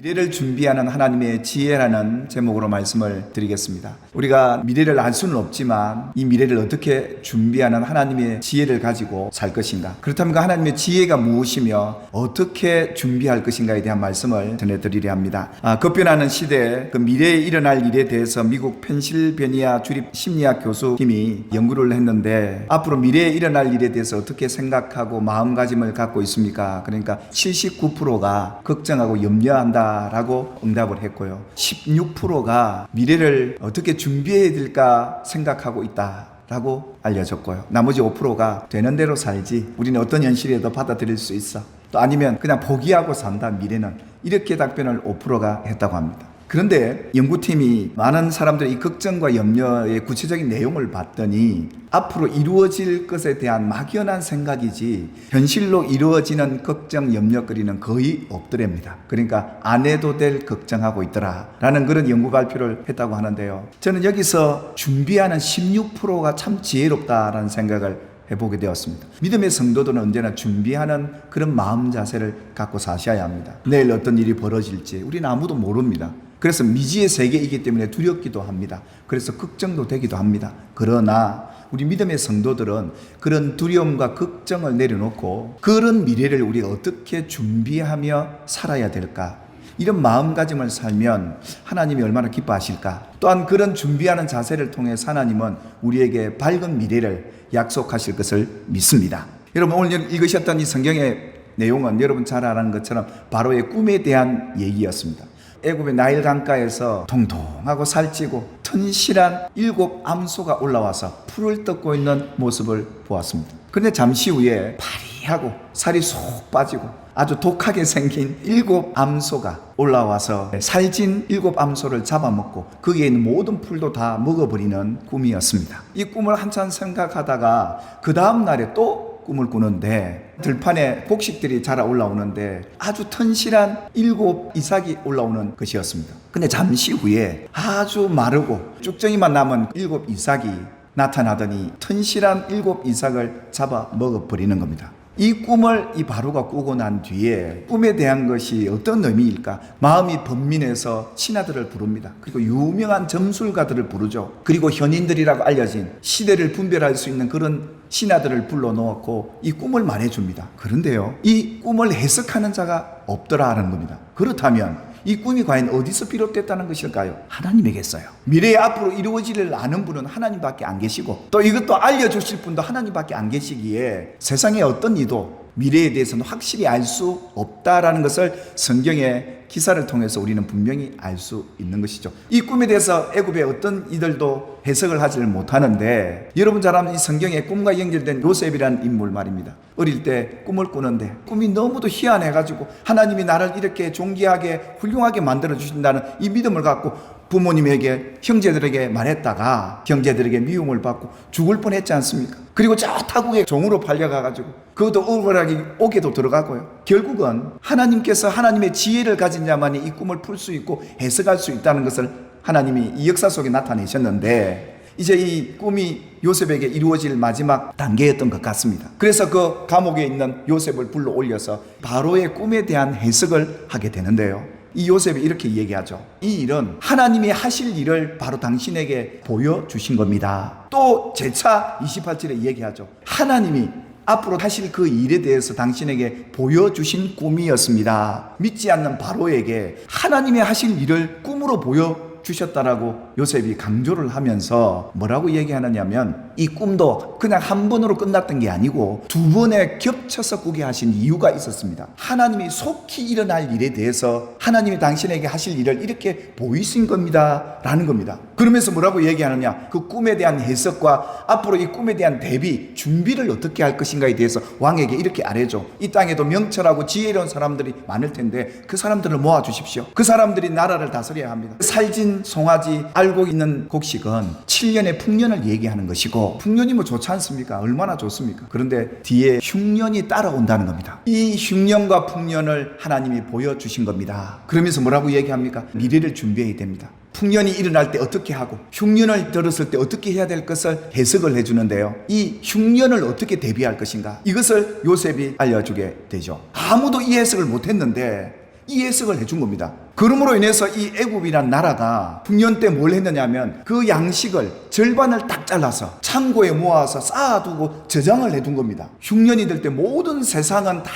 미래를 준비하는 하나님의 지혜라는 제목으로 말씀을 드리겠습니다. 우리가 미래를 알 수는 없지만 이 미래를 어떻게 준비하는 하나님의 지혜를 가지고 살 것인가, 그렇다면 그 하나님의 지혜가 무엇이며 어떻게 준비할 것인가에 대한 말씀을 전해드리려 합니다. 급변하는 시대에 그 미래에 일어날 일에 대해서 미국 펜실베니아 주립 심리학 교수님이 연구를 했는데, 앞으로 미래에 일어날 일에 대해서 어떻게 생각하고 마음가짐을 갖고 있습니까? 그러니까 79%가 걱정하고 염려한다 라고 응답을 했고요, 16%가 미래를 어떻게 준비해야 될까 생각하고 있다 라고 알려졌고요, 나머지 5%가 되는 대로 살지, 우리는 어떤 현실에도 받아들일 수 있어, 또 아니면 그냥 포기하고 산다, 미래는, 이렇게 답변을 5%가 했다고 합니다. 그런데 연구팀이 많은 사람들의 이 걱정과 염려의 구체적인 내용을 봤더니 앞으로 이루어질 것에 대한 막연한 생각이지 현실로 이루어지는 걱정, 염려거리는 거의 없더랍니다. 그러니까 안 해도 될 걱정하고 있더라 라는 그런 연구 발표를 했다고 하는데요, 저는 여기서 준비하는 16%가 참 지혜롭다라는 생각을 해보게 되었습니다. 믿음의 성도들은 언제나 준비하는 그런 마음 자세를 갖고 사셔야 합니다. 내일 어떤 일이 벌어질지 우리는 아무도 모릅니다. 그래서 미지의 세계이기 때문에 두렵기도 합니다. 그래서 걱정도 되기도 합니다. 그러나 우리 믿음의 성도들은 그런 두려움과 걱정을 내려놓고 그런 미래를 우리가 어떻게 준비하며 살아야 될까, 이런 마음가짐을 살면 하나님이 얼마나 기뻐하실까. 또한 그런 준비하는 자세를 통해 하나님은 우리에게 밝은 미래를 약속하실 것을 믿습니다. 여러분, 오늘 읽으셨던 이 성경의 내용은 여러분 잘 아는 것처럼 바로의 꿈에 대한 얘기였습니다. 애굽의 나일 강가에서 통통하고 살찌고 튼실한 7 암소가 올라와서 풀을 뜯고 있는 모습을 보았습니다. 그런데 잠시 후에 파리하고 살이 쏙 빠지고 아주 독하게 생긴 7 암소가 올라와서 살진 7 암소를 잡아먹고 거기에 있는 모든 풀도 다 먹어버리는 꿈이었습니다. 이 꿈을 한참 생각하다가 그 다음 날에 또 꿈을 꾸는데 들판에 곡식들이 자라 올라오는데 아주 튼실한 7 이삭이 올라오는 것이었습니다. 근데 잠시 후에 아주 마르고 쭉정이만 남은 7 이삭이 나타나더니 튼실한 7 이삭을 잡아 먹어버리는 겁니다. 이 꿈을 이 바로가 꾸고 난 뒤에 꿈에 대한 것이 어떤 의미일까? 마음이 번민해서 신하들을 부릅니다. 그리고 유명한 점술가들을 부르죠. 그리고 현인들이라고 알려진 시대를 분별할 수 있는 그런 신하들을 불러놓고 이 꿈을 말해줍니다. 그런데요, 이 꿈을 해석하는 자가 없더라는 겁니다. 그렇다면 이 꿈이 과연 어디서 비롯됐다는 것일까요? 하나님에게서요. 미래에 앞으로 이루어지를 아는 분은 하나님밖에 안 계시고, 또 이것도 알려주실 분도 하나님밖에 안 계시기에 세상에 어떤 이도 미래에 대해서는 확실히 알 수 없다라는 것을 성경의 기사를 통해서 우리는 분명히 알 수 있는 것이죠. 이 꿈에 대해서 애굽의 어떤 이들도 해석을 하지를 못하는데, 여러분 잘 아는 이 성경에 꿈과 연결된 요셉이라는 인물 말입니다. 어릴 때 꿈을 꾸는데 꿈이 너무도 희한해가지고 하나님이 나를 이렇게 존귀하게 훌륭하게 만들어 주신다는 이 믿음을 갖고 부모님에게, 형제들에게 말했다가 형제들에게 미움을 받고 죽을 뻔했지 않습니까? 그리고 저 타국에 종으로 팔려가가지고 그것도 억울하게 옥에도 들어가고요. 결국은 하나님께서 하나님의 지혜를 가진 자만이 이 꿈을 풀 수 있고 해석할 수 있다는 것을 하나님이 이 역사 속에 나타내셨는데, 이제 이 꿈이 요셉에게 이루어질 마지막 단계였던 것 같습니다. 그래서 그 감옥에 있는 요셉을 불러 올려서 바로의 꿈에 대한 해석을 하게 되는데요, 이 요셉이 이렇게 얘기하죠. 이 일은 하나님이 하실 일을 바로 당신에게 보여주신 겁니다. 또 재차 28절에 얘기하죠. 하나님이 앞으로 하실 그 일에 대해서 당신에게 보여주신 꿈이었습니다. 믿지 않는 바로에게 하나님이 하실 일을 꿈으로 보여주셨다라고 요셉이 강조를 하면서 뭐라고 얘기하느냐면, 이 꿈도 그냥 한 번으로 끝났던 게 아니고 2번에 겹쳐서 꾸게 하신 이유가 있었습니다. 하나님이 속히 일어날 일에 대해서 하나님이 당신에게 하실 일을 이렇게 보이신 겁니다 라는 겁니다. 그러면서 뭐라고 얘기하느냐, 그 꿈에 대한 해석과 앞으로 이 꿈에 대한 대비, 준비를 어떻게 할 것인가에 대해서 왕에게 이렇게 아뢰죠. 이 땅에도 명철하고 지혜로운 사람들이 많을 텐데 그 사람들을 모아주십시오. 그 사람들이 나라를 다스려야 합니다. 살진 송아지, 알고 있는 곡식은 7년의 풍년을 얘기하는 것이고, 풍년이 뭐 좋지 않습니까? 얼마나 좋습니까? 그런데 뒤에 흉년이 따라온다는 겁니다. 이 흉년과 풍년을 하나님이 보여주신 겁니다. 그러면서 뭐라고 얘기합니까? 미래를 준비해야 됩니다. 풍년이 일어날 때 어떻게 하고 흉년을 들었을 때 어떻게 해야 될 것을 해석을 해주는데요, 이 흉년을 어떻게 대비할 것인가, 이것을 요셉이 알려주게 되죠. 아무도 이 해석을 못했는데 이 해석을 해준 겁니다. 그러므로 인해서 이 애굽이란 나라가 흉년 때 뭘 했느냐면 그 양식을 절반을 딱 잘라서 창고에 모아서 쌓아두고 저장을 해둔 겁니다. 흉년이 될 때 모든 세상은 다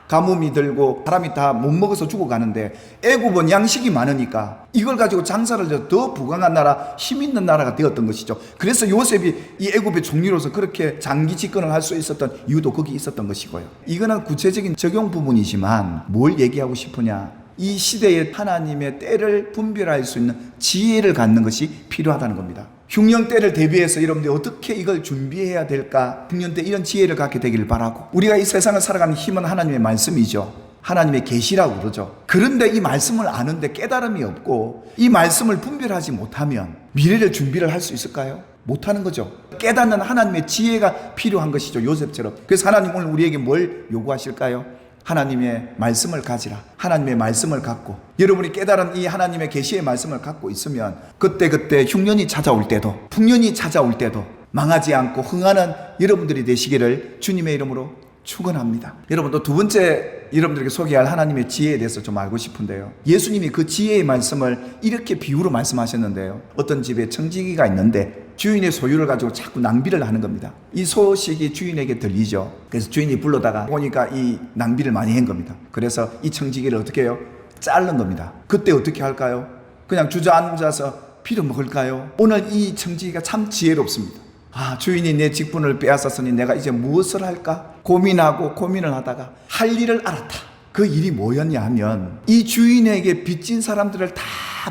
가뭄이 들고 사람이 다 못 먹어서 죽어가는데 애굽은 양식이 많으니까 이걸 가지고 장사를 해서 더 부강한 나라, 힘 있는 나라가 되었던 것이죠. 그래서 요셉이 이 애굽의 총리로서 그렇게 장기 집권을 할 수 있었던 이유도 거기 있었던 것이고요. 이거는 구체적인 적용 부분이지만 뭘 얘기하고 싶으냐, 이 시대에 하나님의 때를 분별할 수 있는 지혜를 갖는 것이 필요하다는 겁니다. 흉년 때를 대비해서 여러분들이 어떻게 이걸 준비해야 될까? 흉년 때 이런 지혜를 갖게 되기를 바라고, 우리가 이 세상을 살아가는 힘은 하나님의 말씀이죠. 하나님의 계시라고 그러죠. 그런데 이 말씀을 아는데 깨달음이 없고 이 말씀을 분별하지 못하면 미래를 준비를 할 수 있을까요? 못하는 거죠. 깨닫는 하나님의 지혜가 필요한 것이죠. 요셉처럼. 그래서 하나님 오늘 우리에게 뭘 요구하실까요? 하나님의 말씀을 가지라. 하나님의 말씀을 갖고, 여러분이 깨달은 이 하나님의 계시의 말씀을 갖고 있으면 그때그때 흉년이 찾아올 때도, 풍년이 찾아올 때도 망하지 않고 흥하는 여러분들이 되시기를 주님의 이름으로 축원합니다. 여러분, 또 두 번째 여러분들에게 소개할 하나님의 지혜에 대해서 좀 알고 싶은데요, 예수님이 그 지혜의 말씀을 이렇게 비유로 말씀하셨는데요, 어떤 집에 청지기가 있는데 주인의 소유를 가지고 자꾸 낭비를 하는 겁니다. 이 소식이 주인에게 들리죠. 그래서 주인이 불러다가 보니까 이 낭비를 많이 한 겁니다. 그래서 이 청지기를 어떻게 해요? 자른 겁니다. 그때 어떻게 할까요? 그냥 주저앉아서 빌어먹을까요? 오늘 이 청지기가 참 지혜롭습니다. 주인이 내 직분을 빼앗았으니 내가 이제 무엇을 할까? 고민하고 고민을 하다가 할 일을 알았다. 그 일이 뭐였냐 하면 이 주인에게 빚진 사람들을 다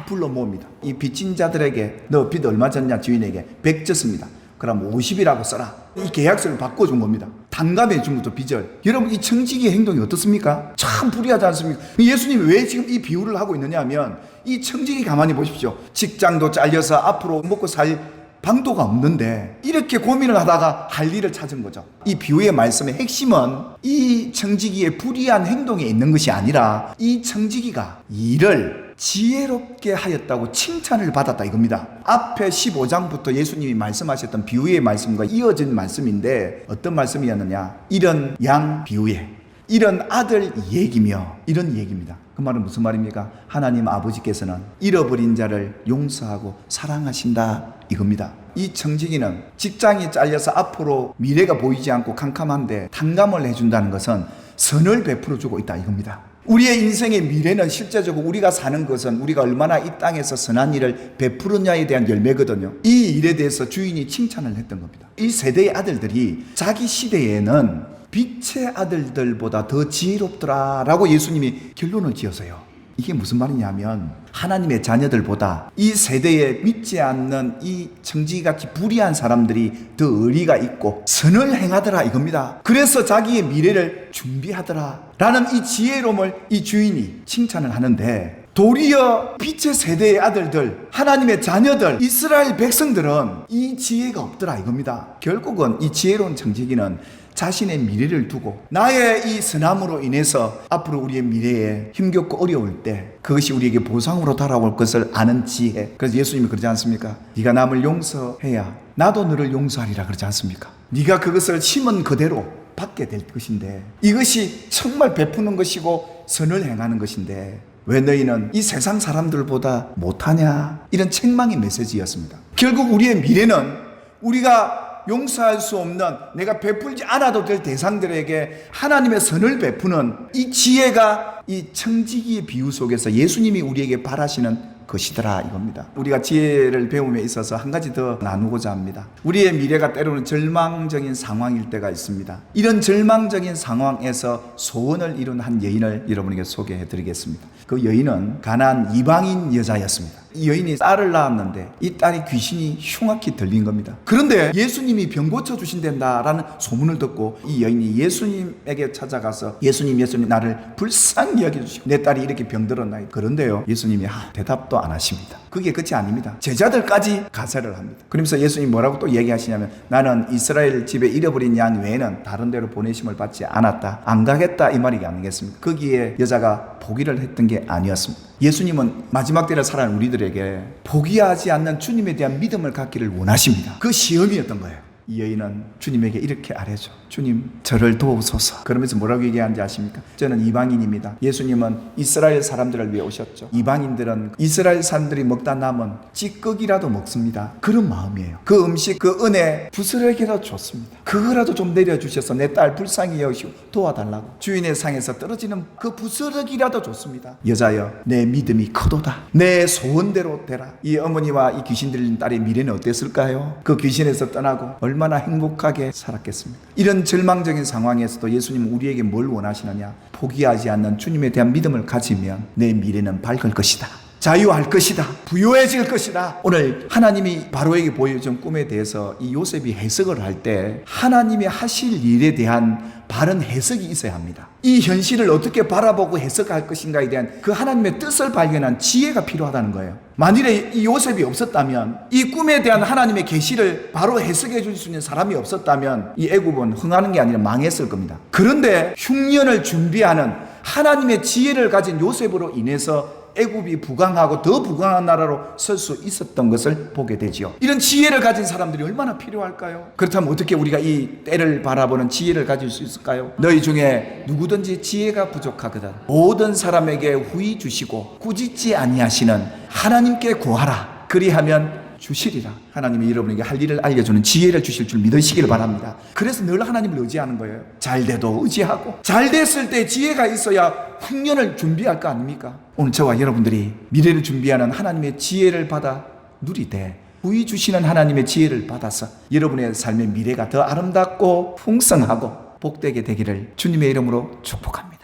불러 모읍니다. 이 빚진 자들에게 너 빚 얼마 졌냐? 주인에게 100 졌습니다. 그럼 50이라고 써라. 이 계약서를 바꿔준 겁니다. 단감해 준 것도 빚을. 여러분, 이 청지기의 행동이 어떻습니까? 참 불의하지 않습니까? 예수님이 왜 지금 이 비유를 하고 있느냐 하면 이 청지기 가만히 보십시오. 직장도 잘려서 앞으로 먹고 살 방도가 없는데 이렇게 고민을 하다가 할 일을 찾은 거죠. 이 비유의 말씀의 핵심은 이 청지기의 불의한 행동에 있는 것이 아니라 이 청지기가 일을 지혜롭게 하였다고 칭찬을 받았다 이겁니다. 앞에 15장부터 예수님이 말씀하셨던 비유의 말씀과 이어진 말씀인데 어떤 말씀이었느냐, 이런 양 비유에 이런 아들 얘기며 이런 얘기입니다. 그 말은 무슨 말입니까? 하나님 아버지께서는 잃어버린 자를 용서하고 사랑하신다 이겁니다. 이 청지기는 직장이 잘려서 앞으로 미래가 보이지 않고 캄캄한데 탕감을 해준다는 것은 선을 베풀어 주고 있다 이겁니다. 우리의 인생의 미래는 실제적으로 우리가 사는 것은 우리가 얼마나 이 땅에서 선한 일을 베푸느냐에 대한 열매거든요. 이 일에 대해서 주인이 칭찬을 했던 겁니다. 이 세대의 아들들이 자기 시대에는 빛의 아들들보다 더 지혜롭더라 라고 예수님이 결론을 지어서요. 이게 무슨 말이냐면 하나님의 자녀들보다 이 세대에 믿지 않는 이 청지기같이 불의한 사람들이 더 의리가 있고 선을 행하더라 이겁니다. 그래서 자기의 미래를 준비하더라 라는 이 지혜로움을 이 주인이 칭찬을 하는데, 도리어 빛의 세대의 아들들, 하나님의 자녀들, 이스라엘 백성들은 이 지혜가 없더라 이겁니다. 결국은 이 지혜로운 청지기는 자신의 미래를 두고 나의 이 선함으로 인해서 앞으로 우리의 미래에 힘겹고 어려울 때 그것이 우리에게 보상으로 달아올 것을 아는 지혜. 그래서 예수님이 그러지 않습니까? 네가 남을 용서해야 나도 너를 용서하리라 그러지 않습니까? 네가 그것을 심은 그대로 받게 될 것인데, 이것이 정말 베푸는 것이고 선을 행하는 것인데 왜 너희는 이 세상 사람들보다 못하냐? 이런 책망의 메시지였습니다. 결국 우리의 미래는 우리가 용서할 수 없는, 내가 베풀지 않아도 될 대상들에게 하나님의 선을 베푸는 이 지혜가 이 청지기의 비유 속에서 예수님이 우리에게 바라시는 것이더라 이겁니다. 우리가 지혜를 배움에 있어서 한 가지 더 나누고자 합니다. 우리의 미래가 때로는 절망적인 상황일 때가 있습니다. 이런 절망적인 상황에서 소원을 이룬 한 여인을 여러분에게 소개해 드리겠습니다. 그 여인은 가나안 이방인 여자였습니다. 이 여인이 딸을 낳았는데 이 딸이 귀신이 흉악히 들린 겁니다. 그런데 예수님이 병 고쳐주신단다라는 소문을 듣고 이 여인이 예수님에게 찾아가서 예수님 나를 불쌍히 여겨주시고 내 딸이 이렇게 병들었나이다. 그런데요, 예수님이 대답도 안 하십니다. 그게 끝이 아닙니다. 제자들까지 가세를 합니다. 그러면서 예수님이 뭐라고 또 얘기하시냐면, 나는 이스라엘 집에 잃어버린 양 외에는 다른 데로 보내심을 받지 않았다, 안 가겠다 이 말이 아니겠습니까? 거기에 여자가 포기를 했던 게 아니었습니다. 예수님은 마지막 때를 살아가는 우리들에게 포기하지 않는 주님에 대한 믿음을 갖기를 원하십니다. 그 시험이었던 거예요. 이 여인은 주님에게 이렇게 아뢰죠. 주님 저를 도우소서. 그러면서 뭐라고 얘기하는지 아십니까? 저는 이방인입니다. 예수님은 이스라엘 사람들을 위해 오셨죠. 이방인들은 이스라엘 사람들이 먹다 남은 찌꺼기라도 먹습니다. 그런 마음이에요. 그 음식, 그 은혜 부스러기라도 좋습니다. 그거라도 좀 내려주셔서 내 딸 불쌍히 여기시고 도와달라고. 주인의 상에서 떨어지는 그 부스러기라도 좋습니다. 여자여 내 믿음이 크도다. 내 소원대로 되라. 이 어머니와 이 귀신 들린 딸의 미래는 어땠을까요? 그 귀신에서 떠나고 얼마나 행복하게 살았겠습니까? 이런 절망적인 상황에서도 예수님은 우리에게 뭘 원하시느냐? 포기하지 않는 주님에 대한 믿음을 가지면 내 미래는 밝을 것이다. 자유할 것이다. 부유해질 것이다. 오늘 하나님이 바로에게 보여준 꿈에 대해서 이 요셉이 해석을 할 때 하나님이 하실 일에 대한 바른 해석이 있어야 합니다. 이 현실을 어떻게 바라보고 해석할 것인가에 대한 그 하나님의 뜻을 발견한 지혜가 필요하다는 거예요. 만일에 이 요셉이 없었다면, 이 꿈에 대한 하나님의 계시를 바로 해석해 줄 수 있는 사람이 없었다면 이 애굽은 흥하는 게 아니라 망했을 겁니다. 그런데 흉년을 준비하는 하나님의 지혜를 가진 요셉으로 인해서 애굽이 부강하고 더 부강한 나라로 설 수 있었던 것을 보게 되지요. 이런 지혜를 가진 사람들이 얼마나 필요할까요? 그렇다면 어떻게 우리가 이 때를 바라보는 지혜를 가질 수 있을까요? 너희 중에 누구든지 지혜가 부족하거든 모든 사람에게 후히 주시고 꾸짖지 아니하시는 하나님께 구하라. 그리하면 주시리라. 하나님이 여러분에게 할 일을 알려주는 지혜를 주실 줄 믿으시길 바랍니다. 그래서 늘 하나님을 의지하는 거예요. 잘 돼도 의지하고, 잘 됐을 때 지혜가 있어야 흉년을 준비할 거 아닙니까? 오늘 저와 여러분들이 미래를 준비하는 하나님의 지혜를 받아 누리되 후히 주시는 하나님의 지혜를 받아서 여러분의 삶의 미래가 더 아름답고 풍성하고 복되게 되기를 주님의 이름으로 축복합니다.